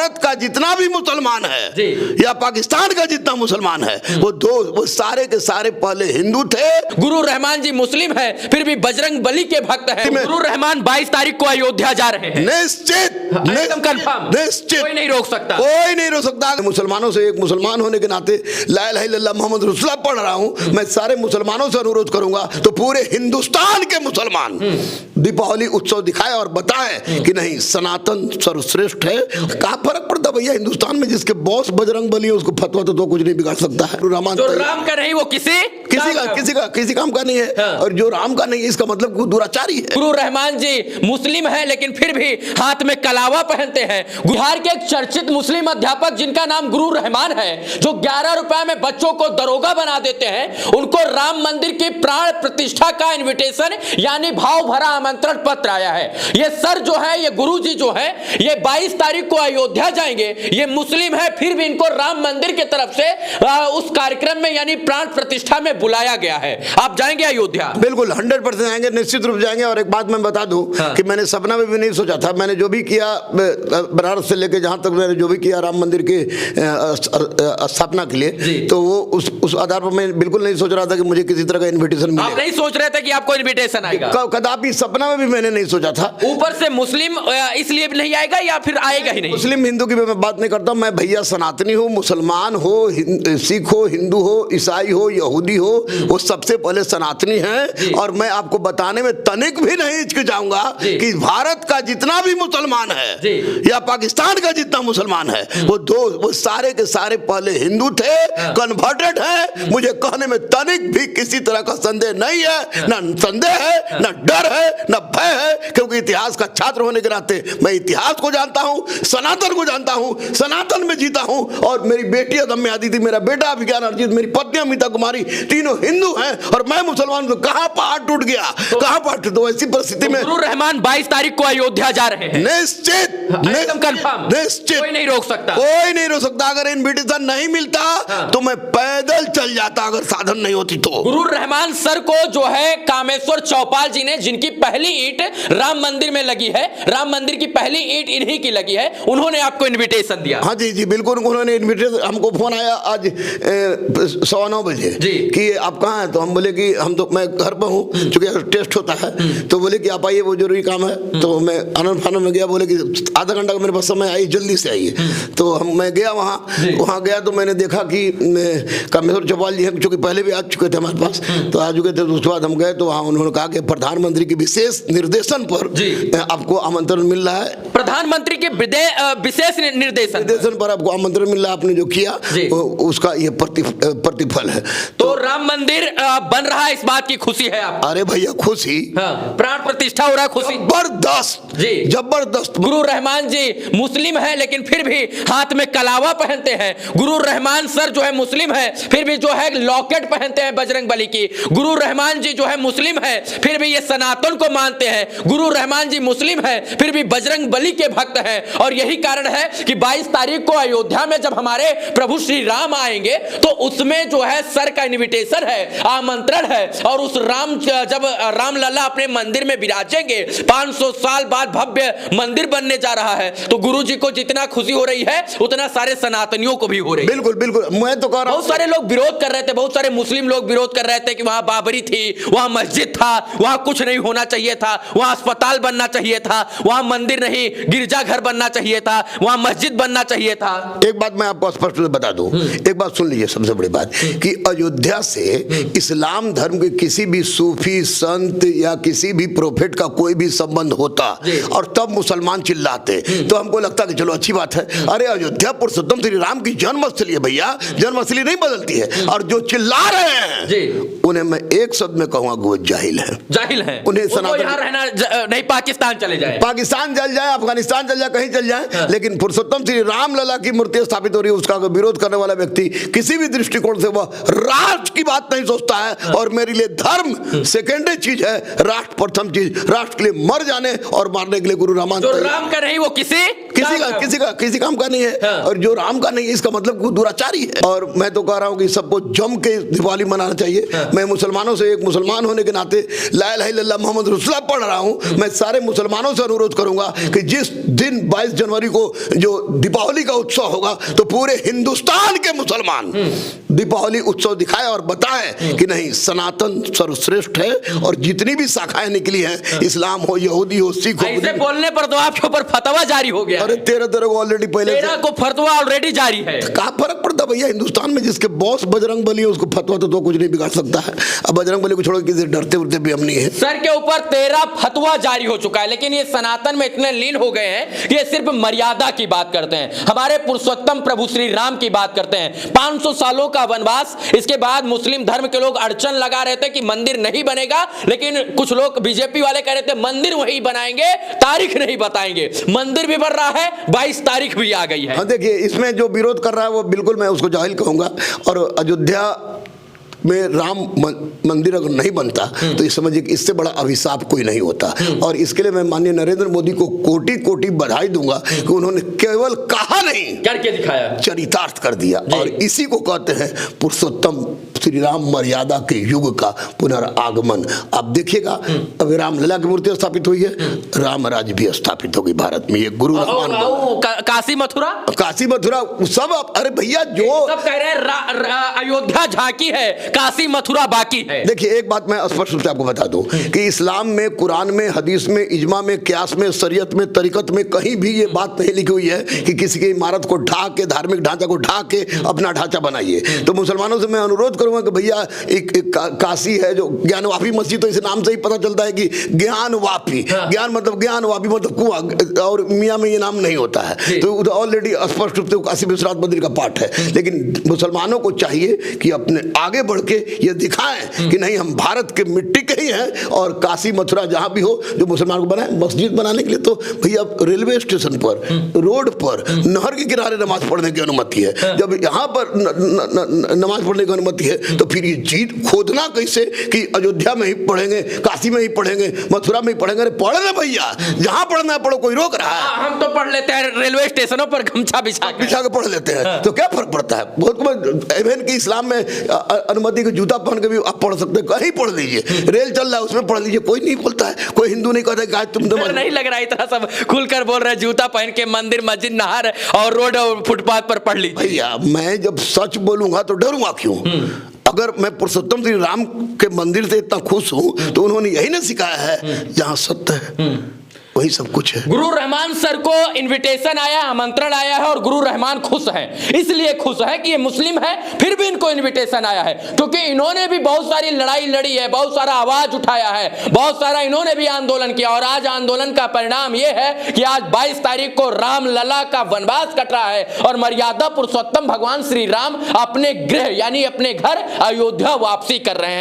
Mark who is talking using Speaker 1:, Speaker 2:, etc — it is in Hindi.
Speaker 1: भारत का जितना भी मुसलमान है या पाकिस्तान का जितना मुसलमान है वो सारे के सारे पहले हिंदू थे।
Speaker 2: गुरु रहमान जी मुस्लिम है फिर भी बजरंग बली के भक्त हैं। गुरु रहमान 22 तारीख को अयोध्या जा रहे हैं।
Speaker 1: निश्चित
Speaker 2: एकदम कंफर्म,
Speaker 1: निश्चित,
Speaker 2: कोई नहीं रोक सकता,
Speaker 1: कोई नहीं रोक सकता। मुसलमानों से एक मुसलमान होने के नाते ला इलाहा इल्लल्लाह मोहम्मद रसूलुल्लाह पढ़ रहा हूं। मैं सारे मुसलमानों से अनुरोध करूंगा तो पूरे हिंदुस्तान के मुसलमान दीपावली उत्सव दिखाए और बताएं कि नहीं सनातन सर्वश्रेष्ठ है। क्या फर्क पड़ता भैया, हिंदुस्तान में जिसके बॉस बजरंग बली है उसको फतवा तो कुछ नहीं बिगाड़ सकता है।
Speaker 2: जो राम का नहीं वो
Speaker 1: किसी काम का नहीं है। हाँ। और जो राम का नहीं है इसका मतलब दुराचारी है।
Speaker 2: गुरु रहमान जी मुस्लिम है लेकिन फिर भी हाथ में कलावा पहनते हैं। बिहार के एक चर्चित मुस्लिम अध्यापक जिनका नाम गुरु रहमान है, जो 11 रुपए में बच्चों को दरोगा बना देते हैं, उनको राम मंदिर की प्राण प्रतिष्ठा का इन्विटेशन यानी भाव भरा आमंत्रण पत्र आया है। ये सर जो है, ये गुरु जी जो है, ये 22 तारीख को अयोध्या जाएंगे। ये मुस्लिम है फिर भी इनको राम मंदिर की तरफ से उस कार्यक्रम में यानी प्राण प्रतिष्ठा में बुलाया गया है। आप जाएंगे अयोध्या?
Speaker 1: बिल्कुल 100% जाएंगे, निश्चित रूप जाएंगे। और एक बात मैं बता दूं कि मैंने सपना में भी नहीं सोचा था। मैंने जो भी किया बनारस से लेके जहां तक मैंने जो भी किया राम मंदिर की स्थापना के लिए, तो वो उस आधार पर मैं बिल्कुल नहीं सोच रहा था कि मुझे किसी तरह का इन्विटेशन मिले।
Speaker 2: आप नहीं सोच रहे थे कि आपको इन्विटेशन आएगा?
Speaker 1: कदापि सपना में भी मैंने नहीं सोचा था।
Speaker 2: ऊपर से मुस्लिम इसलिए नहीं आएगा या फिर आएगा ही नहीं?
Speaker 1: मुस्लिम हिंदू की मैं बात नहीं करता। मैं भैया सनातनी हूँ, मुसलमान हो, सिख हो, हिंदू हो, ईसाई हो, यहूदी हो, वो सबसे पहले सनातनी है। और मैं आपको बताने में तनिक भी नहीं हिचकिचाऊंगा कि भारत का जितना भी मुसलमान है या पाकिस्तान का जितना मुसलमान है वो सारे के सारे पहले हिंदू थे, कन्वर्टेड है। मुझे कहने में तनिक भी किसी तरह का संदेह नहीं है, ना संदेह है, ना डर है, ना भय है, क्योंकि इतिहास का छात्र होने के नाते मैं इतिहास को जानता हूं, सनातन को जानता हूं, सनातन में जीता हूं। और मेरी बेटी अदम्य आदिति, मेरा बेटा अभिज्ञान अर्जित, मेरी पत्नी अमिता कुमारी, तीनों हिंदू हैं और मैं मुसलमान। तो कहां पहाड़ टूट गया, कहां पहाड़ टूट? ऐसी परिस्थिति में
Speaker 2: गुरु रहमान 22 तारीख को अयोध्या जा रहे हैं।
Speaker 1: निश्चित,
Speaker 2: एकदम कंफर्म,
Speaker 1: निश्चित,
Speaker 2: कोई नहीं रोक सकता,
Speaker 1: कोई नहीं रोक सकता। अगर इन्विटेशन नहीं मिलता तो मैं पैदल चल जाता, अगर साधन नहीं होती तो।
Speaker 2: गुरु रहमान सर को जो है कामेश्वर चौपाल जी ने, जिनकी पहली ईंट राम मंदिर में लगी है, राम मंदिर की पहली ईंट इन्हीं की लगी है, उन्होंने आपको इन्विटेशन दिया?
Speaker 1: हाँ जी बिल्कुल, उन्होंने इन्विटेशन, हमको फोन आया आज 9:15 बजे कि आप कहाँ हैं। तो हम बोले कि हम तो, मैं घर पर हूँ चूंकि टेस्ट होता है, तो बोले कि आप आइए, वो जरूरी काम है। तो मैं आनंद फानंद में गया, बोले कि आधा घंटा का मेरे पास समय, आई जल्दी से आइए। तो मैं गया वहाँ गया तो मैंने देखा कि कामेश्वर चौपाल जी हैं, चूंकि पहले भी आ चुके थे हमारे पास, तो आ चुके थे। तो उसके बाद हम गए तो वहाँ उन्होंने कहा कि प्रधानमंत्री के विशेष निर्देशन पर आपको आमंत्रण मिल रहा है।
Speaker 2: प्रधानमंत्री के विशेष निर्देशन
Speaker 1: पर आपको आमंत्रण मिल रहा है, आपने जो किया उसका ये प्रतिफल है।
Speaker 2: तो राम मंदिर बन रहा है, इस बात की खुशी है आपको?
Speaker 1: अरे भैया खुशी,
Speaker 2: प्राण प्रतिष्ठा हो रहा है, खुशी
Speaker 1: जबरदस्त जी, जबरदस्त।
Speaker 2: गुरु रहमान जी मुस्लिम है लेकिन फिर भी हाथ में कलावा पहनते हैं। गुरु रहमान सर जो है मुस्लिम है फिर भी जो है लॉकेट पहनते हैं बजरंग बली की। गुरु रहमान जी जो है मुस्लिम है फिर भी ये सनातन को मानते हैं। गुरु रहमान जी मुस्लिम है फिर भी बजरंग बली के भक्त हैं। और यही कारण है कि 22 तारीख को अयोध्या में जब हमारे प्रभु श्री राम आएंगे तो उसमें जो है सर का इन्विटेशन है, आमंत्रण है। और उस जब रामलला अपने मंदिर में विराजेंगे, 500 साल बाद भव्य मंदिर बनने जा रहा है, तो गुरु जी को जितना खुशी हो रही है उतना सारे सनातनियों को भी हो रही है।
Speaker 1: बिल्कुल बिल्कुल, मैं तो कह रहा हूं,
Speaker 2: बहुत सारे लोग विरोध कर रहे थे, बहुत सारे मुस्लिम लोग विरोध कर रहे थे कि वहां बाबरी थी, वहां मस्जिद था, वहां कुछ नहीं होना चाहिए था, वहां अस्पताल बनना चाहिए था, वहां मंदिर नहीं गिरजा घर बनना चाहिए था, वहां मस्जिद बनना चाहिए था।
Speaker 1: एक बात मैं आपको स्पष्ट रूप से बता दूं, एक बात सुन लीजिए, सबसे बड़ी बात कि अयोध्या से इस्लाम धर्म के किसी भी सूफी संत या किसी भी प्रोफेट का कोई भी संबंध होता और तब मुसलमान चिल्लाते तो हमको लगता कि चलो अच्छी बात है। अरे अयोध्या पुरुषोत्तम श्री राम की जन्मस्थली है भैया, जन्मस्थली नहीं बदलती है। और जो चिल्ला रहे हैं उन्हें मैं एक शब्द में कहूंगा वो जाहिल है,
Speaker 2: जाहिल है।
Speaker 1: उन्हें
Speaker 2: यहाँ रहना नहीं, पाकिस्तान चले जाए,
Speaker 1: पाकिस्तान चल जाए, अफगानिस्तान चल जाए, कहीं चल जाए, लेकिन पुरुषोत्तम श्री राम लला की मूर्ति स्थापित हो रही है, उसका विरोध करने वाला व्यक्ति किसी भी दृष्टिकोण से वह राष्ट्र की बात नहीं सोचता है। और मेरे लिए धर्म सेकेंडरी चीज है, राष्ट्र प्रथम चीज। राष्ट्र के लिए मर जाने और मारने के लिए गुरु रामान,
Speaker 2: जो राम का नहीं वो किसी
Speaker 1: काम का नहीं है। और जो राम का नहीं है इसका मतलब वो दुराचारी है। और मैं तो कह रहा हूं कि सबको जम के दिवाली मनाना चाहिए। मैं मुसलमानों से एक मुसलमान होने के नाते ला इलाहा इल्लल्लाह मोहम्मद रसूलुल्लाह पढ़ रहा हूं। मैं सारे मुसलमानों से अनुरोध करूंगा कि जिस दिन 22 जनवरी को जो दीपावली का उत्सव होगा तो पूरे हिंदुस्तान के मुसलमान दीपावली उत्सव दिखाए और बताएं कि नहीं, सनातन सर्वश्रेष्ठ है। और जितनी भी शाखाएं निकली हैं, इस्लाम हो, यहूदी हो, सिख हो,
Speaker 2: ऐसे बोलने पर तो आपके ऊपर फतवा जारी हो गया।
Speaker 1: अरे 13 को ऑलरेडी पहले
Speaker 2: 13 को फतवा ऑलरेडी जारी है।
Speaker 1: क्या फर्क पड़ता भैया, हिंदुस्तान में जिसके बॉस बजरंग बली है उसको फतवा तो कुछ नहीं बिगाड़ सकता है। अब बजरंग बली को छोड़ो, किसी डरते उड़ते भी हम नहीं है।
Speaker 2: सर के ऊपर 13 फतवा जारी हो चुका है, लेकिन ये सनातन में इतने लीन हो गए हैं कि ये सिर्फ मर्यादा की बात करते हैं, हमारे पुरुषोत्तम प्रभु श्री राम की बात करते हैं। 500 सालों का वनवास, इसके बाद मुस्लिम धर्म के लोग अड़चन लगा रहे थे कि मंदिर नहीं बनेगा, लेकिन कुछ लोग बीजेपी वाले कह रहे थे मंदिर वही बनाएंगे, तारीख नहीं बताएंगे। मंदिर भी बन रहा है, 22 तारीख भी आ गई है।
Speaker 1: हाँ देखिए, इसमें जो विरोध कर रहा है वो बिल्कुल मैं उसको जाहिल कहूंगा। और अयोध्या में राम मंदिर अगर नहीं बनता तो ये समझिए कि इससे बड़ा अभिशाप कोई नहीं होता। और इसके लिए मैं माननीय नरेंद्र मोदी को कोटि कोटि बधाई दूंगा कि उन्होंने केवल कहा नहीं, करके दिखाया, चरितार्थ कर दिया। और इसी को कहते हैं पुरुषोत्तम श्री राम मर्यादा के युग का पुनरागमन। आप देखिएगा, अब रामलला की मूर्ति स्थापित हुई है, राम राज्य भी स्थापित होगी भारत में। ये गुरु
Speaker 2: काशी मथुरा
Speaker 1: सब। अरे भैया, जो
Speaker 2: सब कह रहे हैं अयोध्या झांकी है, काशी मथुरा बाकी है।
Speaker 1: देखिए, एक बात मैं स्पष्ट रूप से आपको बता दूं कि इस्लाम में, कुरान में, हदीस में, इजमा में, क्यास में, शरीयत में, तरीकत में कहीं भी ये बात नहीं लिखी हुई है कि किसी की इमारत को ढा के, धार्मिक ढांचा को ढा के अपना ढांचा बनाइए। तो मुसलमानों से मैं अनुरोध करूंगा कि भैया, एक काशी है जो ज्ञानवापी मस्जिद, तो इस नाम से ही पता चलता है कि ज्ञानवापी, ज्ञान मतलब ज्ञानवापी मतलब कुआं, और मियाँ में ये नाम नहीं होता है। तो ऑलरेडी स्पष्ट रूप से काशी विश्वनाथ मंदिर का पाठ है। लेकिन मुसलमानों को चाहिए कि अपने आगे बढ़ के ये दिखाएं कि नहीं, हम भारत के मिट्टी के ही हैं। और काशी मथुरा जहां भी हो, जो मुसलमान को बनाए, मस्जिद बनाने के लिए तो भैया रेलवे स्टेशन पर, रोड पर, नहर के किनारे नमाज पढ़ने की अनुमति है। जब यहाँ पर नमाज पढ़ने की अनुमति है तो फिर ये चीज खोदना कैसे कि अयोध्या में ही पढ़ेंगे, काशी में ही पढ़ेंगे, मथुरा में ही पढ़ेंगे? अरे पढ़ ले भैया, जहां पढ़ना है पढ़ो, कोई रोक रहा है?
Speaker 2: हम तो पढ़ लेते हैं रेलवे स्टेशनों पर, गमछा बिछा
Speaker 1: के पढ़ लेते हैं, तो क्या फर्क पड़ता है? बहुत इवन कि इस्लाम में अनुमति के जूता पहन के भी आप पढ़ सकते हैं, कहीं पढ़ लीजिए। रेल चल रहा है उसमें पढ़ लीजिए, कोई नहीं बोलता है, कोई हिंदू नहीं कहता कि आज तुम
Speaker 2: नहीं लग रहा है इतना सब खुलकर बोल रहे हैं, जूता पहन के मंदिर, मस्जिद, नहर और रोड और फुटपाथ पर पढ़ लीजिए।
Speaker 1: भैया, मैं जब सच बोलूंगा तो डरूंगा क्यों? अगर मैं पुरुषोत्तम श्री राम के मंदिर से इतना खुश हूं तो उन्होंने यही ना सिखाया है, जहां सत्य है वही सब कुछ है।
Speaker 2: गुरु रहमान सर को इनविटेशन आया, आमंत्रण आया है, और गुरु रहमान खुश हैं। इसलिए खुश है कि ये मुस्लिम है, फिर भी इनको इनविटेशन आया है, क्योंकि इन्होंने भी बहुत सारी लड़ाई लड़ी है, बहुत सारा आवाज उठाया है, बहुत सारा इन्होंने भी आंदोलन किया। और आज आंदोलन का परिणाम ये है कि आज 22 तारीख को रामलला का वनवास कट रहा है और मर्यादा पुरुषोत्तम भगवान श्री राम अपने गृह यानी अपने घर अयोध्या वापसी कर रहे हैं।